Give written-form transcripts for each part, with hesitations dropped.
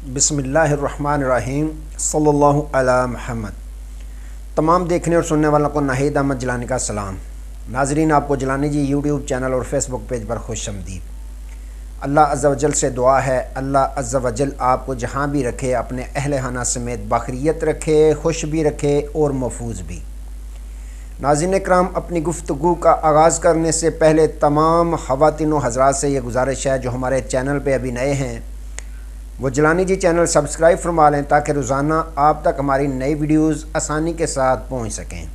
बिस्मिल्लाहिर्रहमानिर्रहीम सल्लल्लाहु अला मुहम्मद। तमाम देखने और सुनने वालों को नाहिद अहमद जिलानी का सलाम। नाजरीन, आपको जिलानी जी यूट्यूब चैनल और फेसबुक पेज पर खुश आमदीद। अल्लाह अज़्ज़ा वजल से दुआ है, अल्लाह अज़्ज़ा वजल आपको जहाँ भी रखे अपने अहले खाना समेत बाखरियत रखे, खुश भी रखे और महफूज भी। नाज़रीन कराम, अपनी गुफ्तगू का आगाज़ करने से पहले तमाम ख़वातीन व हज़रात से ये गुजारिश है जो हमारे चैनल पे अभी नए हैं वो जिलानी जी चैनल सब्सक्राइब फरमा लें ताकि रोज़ाना आप तक हमारी नई वीडियोज़ आसानी के साथ पहुँच सकें।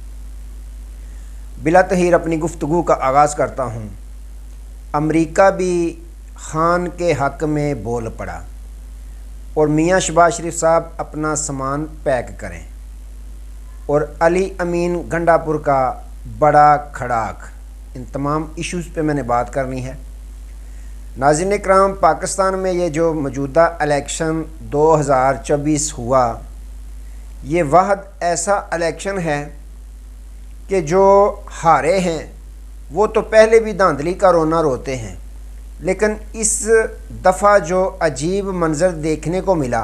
बिला तहीर अपनी गुफ्तगू का आगाज़ करता हूँ। अमरीका भी खान के हक़ में बोल पड़ा और मियाँ शहबाज शरीफ साहब अपना सामान पैक करें और अली अमीन गंडापुर का बड़ा खड़ाक। इन तमाम इश्यूज़ पे मैंने बात करनी है। नाज़रीन इकराम, पाकिस्तान में ये जो मौजूदा इलेक्शन 2024 हुआ, ये वाहद ऐसा इलेक्शन है कि जो हारे हैं वो तो पहले भी धांधली का रोना रोते हैं, लेकिन इस दफ़ा जो अजीब मंज़र देखने को मिला,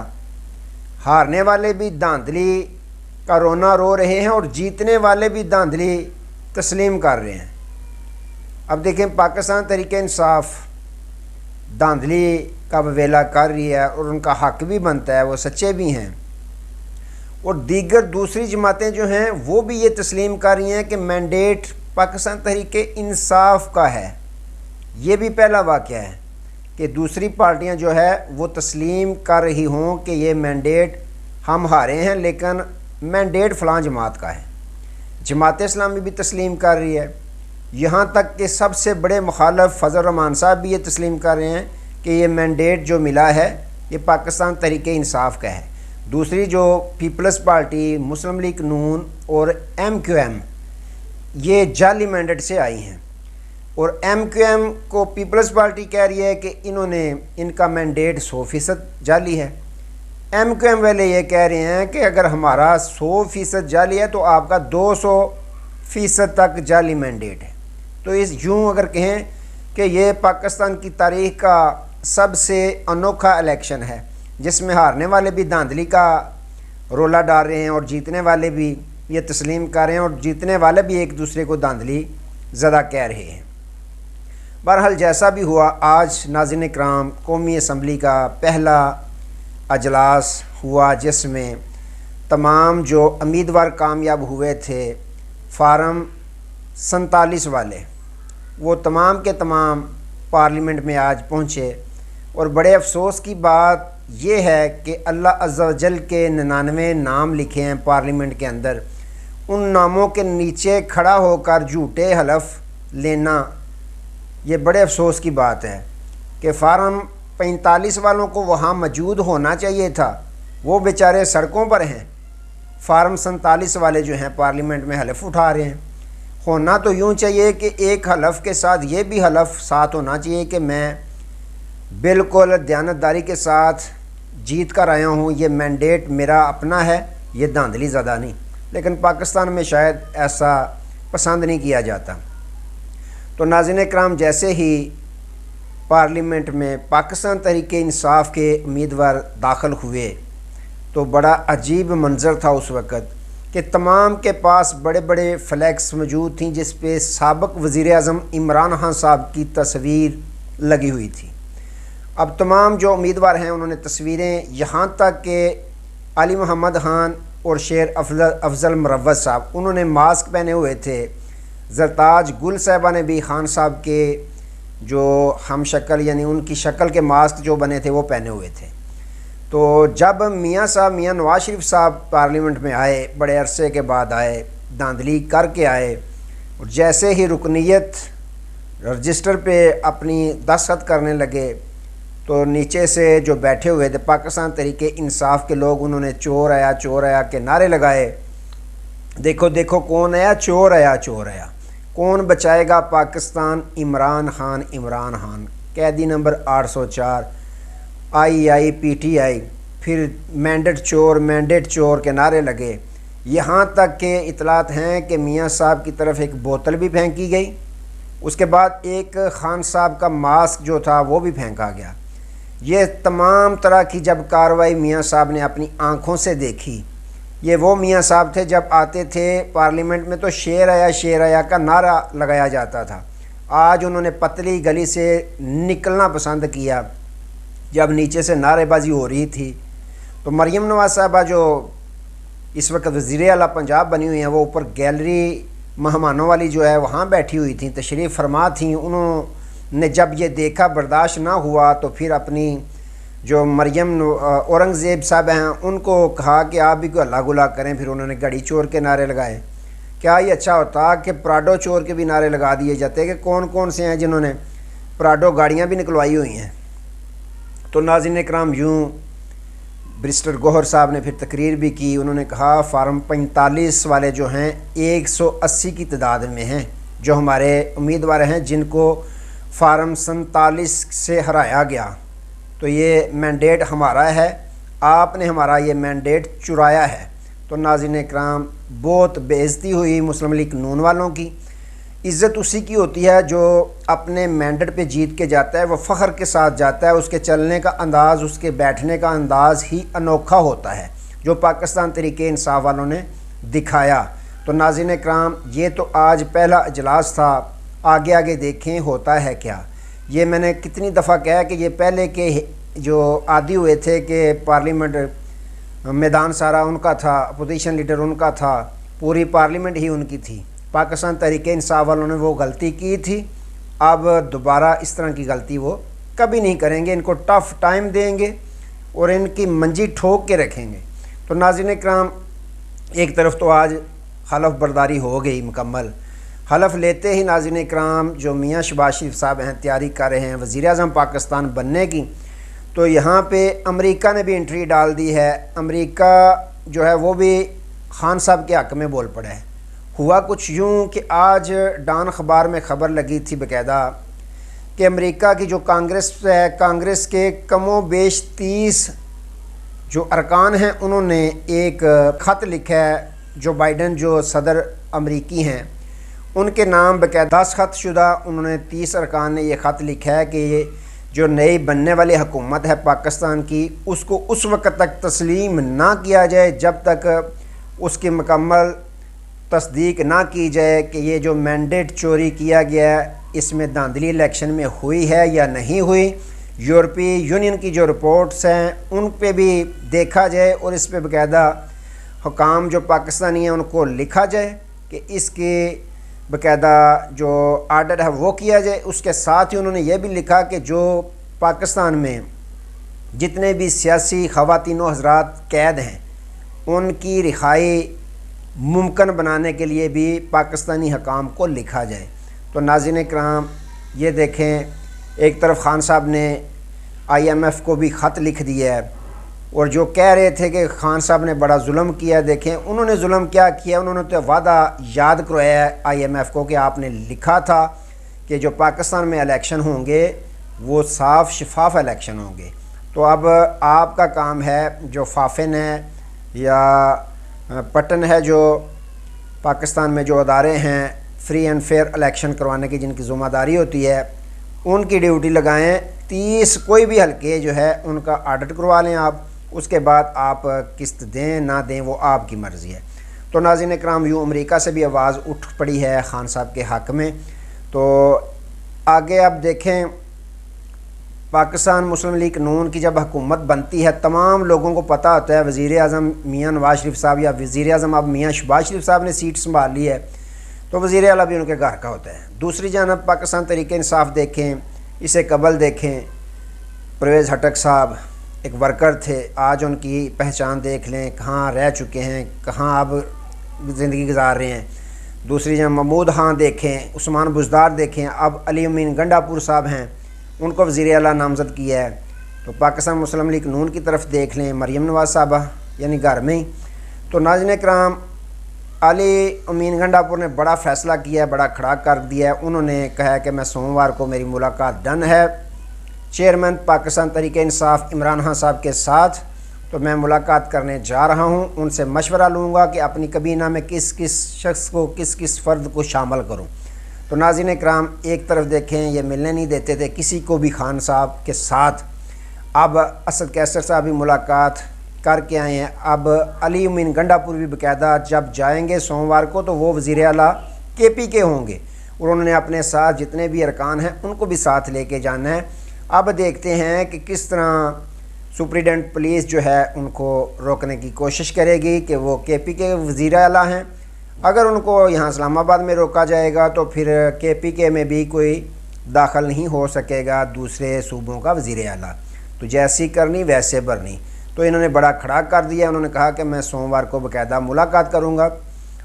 हारने वाले भी धांधली का रोना रो रहे हैं और जीतने वाले भी धांधली तस्लीम कर रहे हैं। अब देखें, पाकिस्तान तहरीक इंसाफ धांधली का बवेला कर रही है और उनका हक़ भी बनता है, वो सच्चे भी हैं, और दीगर दूसरी जमातें जो हैं वो भी ये तस्लीम कर रही हैं कि मैंडेट पाकिस्तान तहरीक इंसाफ का है। ये भी पहला वाक़या है कि दूसरी पार्टियां जो है वो तस्लीम कर रही हों कि ये मैंडेट हम हारे हैं लेकिन मैंडेट फ़लाँ जमात का है। जमात इस्लामी भी तस्लीम कर रही है, यहाँ तक कि सबसे बड़े मुखालफ फजल रहमान साहब भी ये तस्लीम कर रहे हैं कि ये मैंडेट जो मिला है ये पाकिस्तान तहरीक इंसाफ का है। दूसरी जो पीपल्स पार्टी, मुस्लिम लीग नून और MQM ये जाली मैंडेट से आई हैं और MQM को पीपल्स पार्टी कह रही है कि इनका मैंडेट 100% जाली है। MQM वाले ये कह रहे हैं कि अगर हमारा 100% जाली है तो आपका 200% तक जाली मैंडेट है। तो इस यूँ अगर कहें कि ये पाकिस्तान की तारीख़ का सबसे अनोखा इलेक्शन है जिसमें हारने वाले भी धांधली का रोला डाल रहे हैं और जीतने वाले भी ये तस्लीम कर रहे हैं और जीतने वाले भी एक दूसरे को धांधली ज़्यादा कह रहे हैं। बहरहाल जैसा भी हुआ, आज नाज़रीन इकराम कौमी असम्बली का पहला अजलास हुआ जिसमें तमाम जो उम्मीदवार कामयाब हुए थे फार्म 47 वाले, वो तमाम के तमाम पार्लियामेंट में आज पहुँचे। और बड़े अफसोस की बात ये है कि अल्लाह अज़्ज़ा वजल के 99 नाम लिखे हैं पार्लियामेंट के अंदर, उन नामों के नीचे खड़ा होकर झूठे हलफ लेना ये बड़े अफसोस की बात है कि फार्म 45 वालों को वहाँ मौजूद होना चाहिए था, वो बेचारे सड़कों पर हैं। फार्म 47 वाले जो हैं पार्लियामेंट में हलफ उठा रहे हैं। होना तो यूँ चाहिए कि एक हलफ के साथ ये भी हलफ साथ होना चाहिए कि मैं बिल्कुल दयानतदारी के साथ जीत कर आया हूँ, ये मैंडेट मेरा अपना है, ये धांधली ज़्यादा नहीं। लेकिन पाकिस्तान में शायद ऐसा पसंद नहीं किया जाता। तो नाज़रीन इकराम, जैसे ही पार्लियामेंट में पाकिस्तान तहरीक इंसाफ के उम्मीदवार दाखिल हुए तो बड़ा अजीब मंज़र था उस वक़्त कि तमाम के पास बड़े बड़े फ्लैक्स मौजूद थी जिस पे साबिक़ वज़ीर-ए-आज़म इमरान खान साहब की तस्वीर लगी हुई थी। अब तमाम जो उम्मीदवार हैं उन्होंने तस्वीरें, यहाँ तक कि अली मोहम्मद खान और शेर अफजल मुरव्वत साहब, उन्होंने मास्क पहने हुए थे। ज़रताज गुल साहिबा ने भी खान साहब के जो हम शक्ल यानी उनकी शक्ल के मास्क जो बने थे वो पहने हुए थे। तो जब मियाँ नवाज शरीफ साहब पार्लियामेंट में आए, बड़े अरसे के बाद आए, धांधली करके आए, और जैसे ही रुकनीत रजिस्टर पे अपनी दस्तखत करने लगे तो नीचे से जो बैठे हुए थे पाकिस्तान तहरीक इंसाफ के लोग, उन्होंने चोर आया के नारे लगाए। देखो देखो कौन आया, चोर आया, कौन बचाएगा पाकिस्तान, इमरान खान। कैदी नंबर 804, आई PTI, फिर मैंडेट चोर के नारे लगे। यहाँ तक के इतलात हैं कि मियाँ साहब की तरफ एक बोतल भी फेंकी गई, उसके बाद एक खान साहब का मास्क जो था वो भी फेंका गया। ये तमाम तरह की जब कार्रवाई मियाँ साहब ने अपनी आँखों से देखी। ये वो मियाँ साहब थे जब आते थे पार्लियामेंट में तो शेर आया का नारा लगाया जाता था। आज उन्होंने पतली गली से निकलना पसंद किया जब नीचे से नारेबाजी हो रही थी। तो मरियम नवाज साहबा जो इस वक्त वज़ीर आला पंजाब बनी हुई हैं, वो ऊपर गैलरी मेहमानों वाली जो है वहाँ बैठी हुई थी, तशरीफ़ फरमा थी। उन्होंने जब ये देखा बर्दाश्त ना हुआ तो फिर अपनी जो मरियम औरंगज़ेब साहब हैं उनको कहा कि आप भी कोई हल्ला गुला करें। फिर उन्होंने गड़ी चोर के नारे लगाए। क्या ये अच्छा होता कि प्राडो चोर के भी नारे लगा दिए जाते कि कौन कौन से हैं जिन्होंने प्राडो गाड़ियाँ भी निकलवाई हुई हैं। तो नाज़रीन इकराम, यूँ बैरिस्टर गौहर साहब ने फिर तकरीर भी की। उन्होंने कहा फार्म 45 वाले जो हैं 180 की तादाद में हैं जो हमारे उम्मीदवार हैं जिनको फार्म 47 से हराया गया। तो ये मैंडेट हमारा है, आपने हमारा ये मैंडेट चुराया है। तो नाज़रीन इकराम, बहुत बेइज्जती हुई मुस्लिम लीग नून वालों की। इज़्ज़त उसी की होती है जो अपने मैंडेट पे जीत के जाता है, वो फ़ख्र के साथ जाता है। उसके चलने का अंदाज़, उसके बैठने का अंदाज़ ही अनोखा होता है जो पाकिस्तान तहरीक इंसाफ वालों ने दिखाया। तो नाज़रीन इकराम, ये तो आज पहला इजलास था, आगे आगे देखें होता है क्या। ये मैंने कितनी दफ़ा कहा कि ये पहले के जो आदी हुए थे कि पार्लियामेंट मैदान सारा उनका था, अपोजिशन लीडर उनका था, पूरी पार्लियामेंट ही उनकी थी। पाकिस्तान तहरीक इंसाफ वालों ने वो गलती की थी, अब दोबारा इस तरह की गलती वो कभी नहीं करेंगे। इनको टफ़ टाइम देंगे और इनकी मंजी ठोक के रखेंगे। तो नाज़रीन इकराम, एक तरफ तो आज हलफ बर्दारी हो गई मुकम्मल। हलफ लेते ही नाज़रीन इकराम जो मियाँ शहबाज शरीफ साहब हैं तैयारी कर रहे हैं वज़ीर आज़म पाकिस्तान बनने की, तो यहाँ पे अमेरिका ने भी एंट्री डाल दी है। अमेरिका जो है वो भी खान साहब के हक़ में बोल पड़ा है। हुआ कुछ यूँ कि आज डॉन अखबार में ख़बर लगी थी बाकायदा कि अमेरिका की जो कांग्रेस है, कांग्रेस के कमो बेश 30 जो अरकान हैं उन्होंने एक ख़त लिखा है। जो बाइडन जो सदर अमरीकी हैं उनके नाम बाकायदा दस्तखतशुदा उन्होंने 30 अरकान ने ये ख़त लिखा है कि ये जो नई बनने वाली हुकूमत है पाकिस्तान की, उसको उस वक्त तक तस्लीम ना किया जाए जब तक उसकी मुकम्मल तस्दीक ना की जाए कि ये जो मैंडेट चोरी किया गया है इसमें धांधली इलेक्शन में हुई है या नहीं हुई। यूरोपीय यूनियन की जो रिपोर्ट्स हैं उन पे भी देखा जाए और इस पे बाकायदा हुकाम जो पाकिस्तानी हैं उनको लिखा जाए कि इसके बाकायदा जो आर्डर है वो किया जाए। उसके साथ ही उन्होंने ये भी लिखा कि जो पाकिस्तान में जितने भी सियासी ख़वातीन हज़रात कैद हैं उनकी रिहाई मुमकिन बनाने के लिए भी पाकिस्तानी हुकाम को लिखा जाए। तो नाज़रीन इकराम, ये देखें, एक तरफ खान साहब ने IMF को भी ख़त लिख दिया है और जो कह रहे थे कि खान साहब ने बड़ा जुल्म किया, देखें उन्होंने जुल्म क्या किया। उन्होंने तो वादा याद करवाया है IMF को कि आपने लिखा था कि जो पाकिस्तान में इलेक्शन होंगे वो साफ़ शफाफ इलेक्शन होंगे। तो अब आपका काम है, जो फाफिन है या पटन है, जो पाकिस्तान में जो अदारे हैं फ्री एंड फेयर इलेक्शन करवाने की जिनकी ज़िम्मेदारी होती है, उनकी ड्यूटी लगाएं। 30 कोई भी हल्के जो है उनका ऑडिट करवा लें आप, उसके बाद आप किस्त दें ना दें वो आपकी मर्ज़ी है। तो नाज़रीन इकराम, यूँ अमेरिका से भी आवाज़ उठ पड़ी है खान साहब के हक़ में। तो आगे आप देखें, पाकिस्तान मुस्लिम लीग नून की जब हुकूमत बनती है तमाम लोगों को पता होता है वज़ीर आज़म मियाँ नवाज़ शरीफ साहब या वज़ीर आज़म अब मियाँ शहबाज शरीफ साहब ने सीट संभाल ली है तो वज़ीर आला भी उनके घर का होता है। दूसरी जानब पाकिस्तान तहरीक इंसाफ देखें, इसे कबल देखें, परवेज़ हटक साहब एक वर्कर थे, आज उनकी पहचान देख लें, कहाँ रह चुके हैं, कहाँ अब ज़िंदगी गुजार रहे हैं। दूसरी जगह महमूद खान देखें, उस्मान बुज़दार देखें, अब अली अमीन गंडापुर साहब हैं, उनको वज़ीर आला नामज़द किया है। तो पाकिस्तान मुस्लिम लीग नून की तरफ देख लें, मरियम नवाज़ साहबा यानी घर में ही। तो नाज़रीन इकराम, अली अमीन गंडापुर ने बड़ा फ़ैसला किया है, बड़ा खड़ा कर दिया है। उन्होंने कहा है कि मैं सोमवार को मेरी मुलाकात डन है चेयरमैन पाकिस्तान तहरीक इंसाफ इमरान खान साहब के साथ, तो मैं मुलाकात करने जा रहा हूं, उनसे मशवरा लूँगा कि अपनी कबीना में किस किस शख्स को, किस किस फ़र्द को शामिल करूं। तो नाज़रीन इकराम, एक तरफ देखें ये मिलने नहीं देते थे किसी को भी खान साहब के साथ। अब असद कैसर साहब भी मुलाकात करके आए हैं। अब अली उमीन गंडापुर भी बाकायदा जब जाएंगे सोमवार को तो वो वज़ीर आला KP के होंगे और उन्होंने अपने साथ जितने भी अरकान हैं उनको भी साथ लेके जाना है। अब देखते हैं कि किस तरह सुप्रीडेंट पुलिस जो है उनको रोकने की कोशिश करेगी कि वो KP के वज़ीर आला हैं। अगर उनको यहाँ इस्लामाबाद में रोका जाएगा तो फिर KPK में भी कोई दाखिल नहीं हो सकेगा दूसरे सूबों का वज़ीर आला। तो जैसी करनी वैसे भरनी। तो इन्होंने बड़ा खड़ा कर दिया। उन्होंने कहा कि मैं सोमवार को बाकायदा मुलाकात करूँगा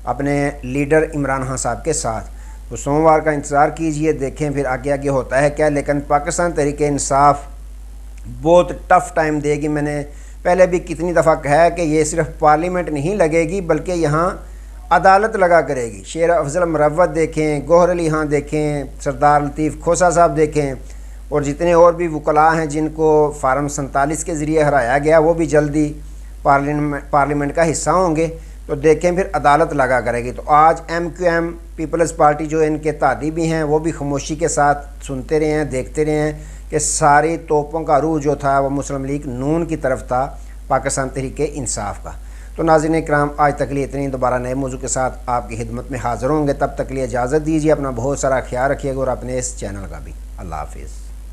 अपने लीडर इमरान खान साहब के साथ। तो सोमवार का इंतज़ार कीजिए, देखें फिर आगे आगे होता है क्या। लेकिन पाकिस्तान तहरीक-ए-इंसाफ बहुत टफ़ टाइम देगी। मैंने पहले भी कितनी दफ़ा कहा है कि ये सिर्फ पार्लियामेंट नहीं लगेगी बल्कि यहाँ अदालत लगा करेगी। शेर अफजल मरवत देखें, गोहर अली खां देखें, सरदार लतीफ़ खोसा साहब देखें और जितने और भी वकला हैं जिनको फार्म 47 के ज़रिए हराया गया वो भी जल्दी पार्लियामेंट का हिस्सा होंगे। तो देखें फिर अदालत लगा करेगी। तो आज MQM पीपल्स पार्टी जो इनके तादी भी हैं वो भी खामोशी के साथ सुनते रहे हैं, देखते रहे हैं कि सारी तोपों का रूह जो था वो मुस्लिम लीग नून की तरफ था, पाकिस्तान तहरीक-ए-इंसाफ का। तो नाज़रीन इकराम, आज तक लिए इतनी। दोबारा नए मौजू के साथ आपकी खिदमत में हाज़िर होंगे। तब तक लिए इजाज़त दीजिए। अपना बहुत सारा ख्याल रखिएगा और अपने इस चैनल का भी। अल्लाह हाफिज़।